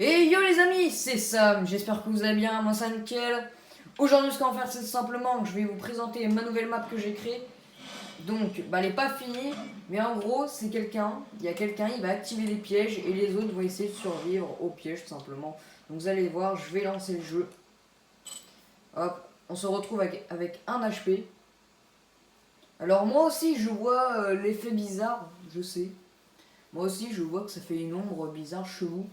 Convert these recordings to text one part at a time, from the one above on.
Et yo les amis, c'est Sam, j'espère que vous allez bien, moi c'est nickel. Aujourd'hui ce qu'on va faire c'est simplement que je vais vous présenter ma nouvelle map que j'ai créée. Donc elle n'est pas finie, mais en gros c'est quelqu'un, il y a quelqu'un, il va activer les pièges et les autres vont essayer de survivre aux pièges tout simplement. Donc vous allez voir, je vais lancer le jeu. Hop, on se retrouve avec 1 HP. Alors moi aussi je vois l'effet bizarre, je sais. Moi aussi je vois que ça fait une ombre bizarre, chelou.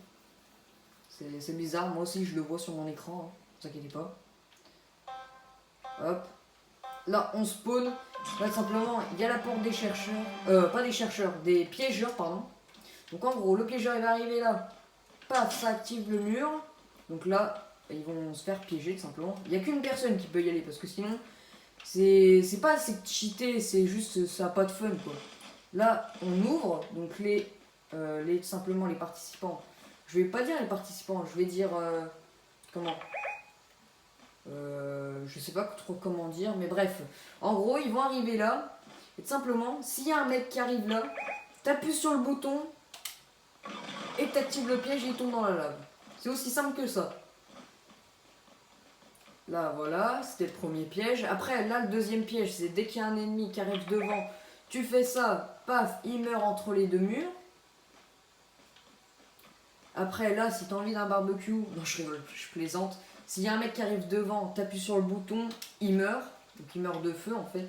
C'est bizarre, moi aussi je le vois sur mon écran, hein, ne vous inquiétez pas. Hop. Là on spawn. Là simplement il y a la porte des chercheurs. Pas des chercheurs, des piégeurs pardon. Donc en gros le piégeur il va arriver là. Paf, ça active le mur. Donc là ils vont se faire piéger tout simplement. Il n'y a qu'une personne qui peut y aller parce que sinon c'est pas assez cheaté, c'est juste ça a pas de fun quoi. Là on ouvre donc simplement les participants. Je vais pas dire les participants, je vais dire comment je sais pas trop comment dire, mais bref. En gros, ils vont arriver là. Et tout simplement, s'il y a un mec qui arrive là, t'appuies sur le bouton et t'actives le piège et il tombe dans la lave. C'est aussi simple que ça. Là, voilà, c'était le premier piège. Après, là, le deuxième piège, c'est dès qu'il y a un ennemi qui arrive devant, tu fais ça, paf, il meurt entre les deux murs. Après, là, si t'as envie d'un barbecue, non, je rigole, je plaisante. S'il y a un mec qui arrive devant, t'appuies sur le bouton, il meurt. Donc il meurt de feu en fait.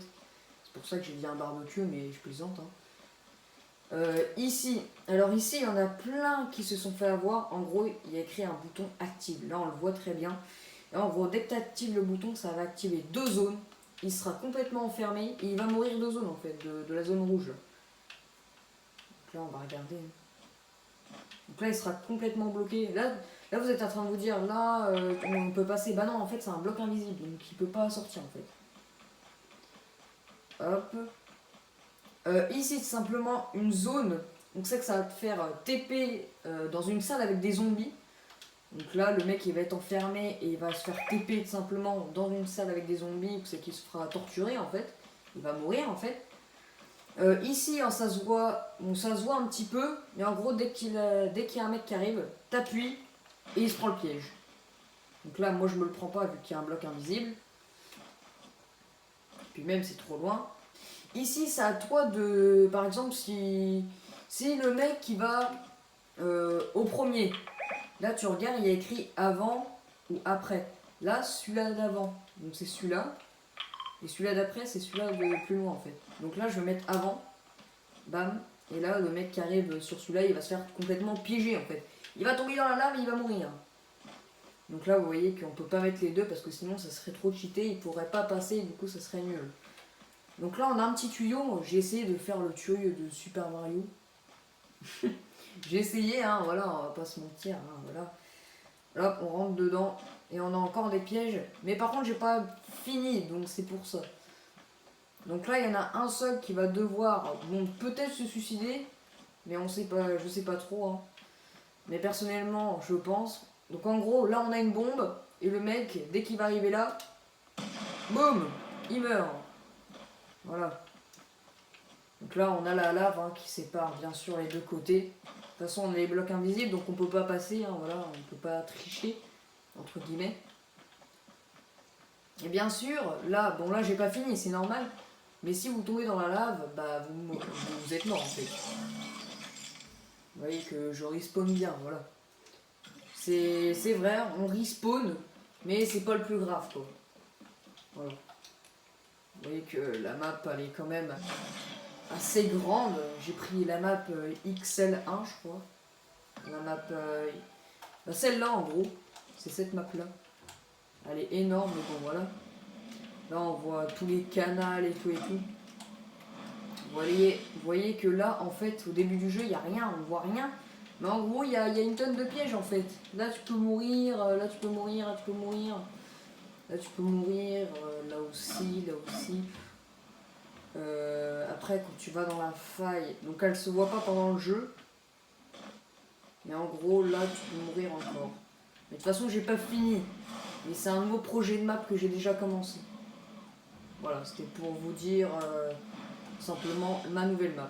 C'est pour ça que j'ai dit un barbecue, mais je plaisante. Hein. Ici, alors ici, il y en a plein qui se sont fait avoir. En gros, il y a écrit un bouton active. Là, on le voit très bien. Et en gros, dès que tu actives le bouton, ça va activer 2 zones. Il sera complètement enfermé et il va mourir de zone en fait, de la zone rouge. Donc là, on va regarder. Donc là, il sera complètement bloqué. Là vous êtes en train de vous dire, là, on peut passer. Bah non, en fait, c'est un bloc invisible, donc il peut pas sortir en fait. Hop. Ici, c'est simplement une zone. Donc c'est que ça va te faire TP dans une salle avec des zombies. Donc là, le mec, il va être enfermé et il va se faire TP tout simplement dans une salle avec des zombies. C'est qu'il se fera torturer en fait. Il va mourir en fait. Ici, hein, ça se voit un petit peu, mais en gros, dès qu'il y a un mec qui arrive, t'appuies et il se prend le piège. Donc là, moi, je me le prends pas vu qu'il y a un bloc invisible. Puis même, c'est trop loin. Ici, c'est à toi de... Par exemple, si le mec qui va au premier, là, tu regardes, il y a écrit avant ou après. Là, celui-là d'avant, donc c'est celui-là. Et celui-là d'après, c'est celui-là de plus loin, en fait. Donc là, je vais mettre avant. Bam. Et là, le mec qui arrive sur celui-là, il va se faire complètement piéger, en fait. Il va tomber dans la lave et il va mourir. Donc là, vous voyez qu'on peut pas mettre les deux parce que sinon, ça serait trop cheaté. Il pourrait pas passer, du coup, ça serait nul. Donc là, on a un petit tuyau. J'ai essayé de faire le tuyau de Super Mario. J'ai essayé, hein, voilà, on va pas se mentir, hein, voilà. Là, on rentre dedans et on a encore des pièges. Mais par contre, j'ai pas fini, donc c'est pour ça. Donc là, il y en a un seul qui va devoir, bon, peut-être se suicider, mais on sait pas, je sais pas trop. Hein. Mais personnellement, je pense. Donc en gros, là, on a une bombe et le mec, dès qu'il va arriver là, boum, il meurt. Voilà. Donc là, on a la lave hein, qui sépare bien sûr les deux côtés. De toute façon, on a les blocs invisibles, donc on peut pas passer. Hein, voilà, on peut pas tricher entre guillemets. Et bien sûr, là, bon là, j'ai pas fini, c'est normal. Mais si vous tombez dans la lave, bah vous êtes mort en fait. Vous voyez que je respawn bien, voilà. C'est vrai, on respawn, mais c'est pas le plus grave quoi. Voilà. Vous voyez que la map elle est quand même assez grande. J'ai pris la map XL1 je crois. La map... celle-là en gros, c'est cette map là. Elle est énorme, mais bon voilà. Là on voit tous les canals et tout et tout. Vous voyez que là en fait au début du jeu il n'y a rien, on ne voit rien. Mais en gros il y a une tonne de pièges en fait. Là tu peux mourir, là tu peux mourir, là tu peux mourir. Là tu peux mourir, là aussi, là aussi. Après quand tu vas dans la faille, donc elle se voit pas pendant le jeu. Mais en gros là tu peux mourir encore. Mais de toute façon j'ai pas fini. Mais c'est un nouveau projet de map que j'ai déjà commencé. Voilà, c'était pour vous dire simplement ma nouvelle map.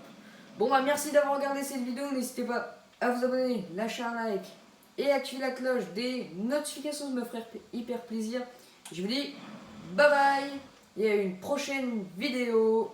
Bon bah merci d'avoir regardé cette vidéo, n'hésitez pas à vous abonner, lâcher un like, et activez la cloche des notifications, ça me ferait hyper plaisir. Je vous dis bye bye et à une prochaine vidéo.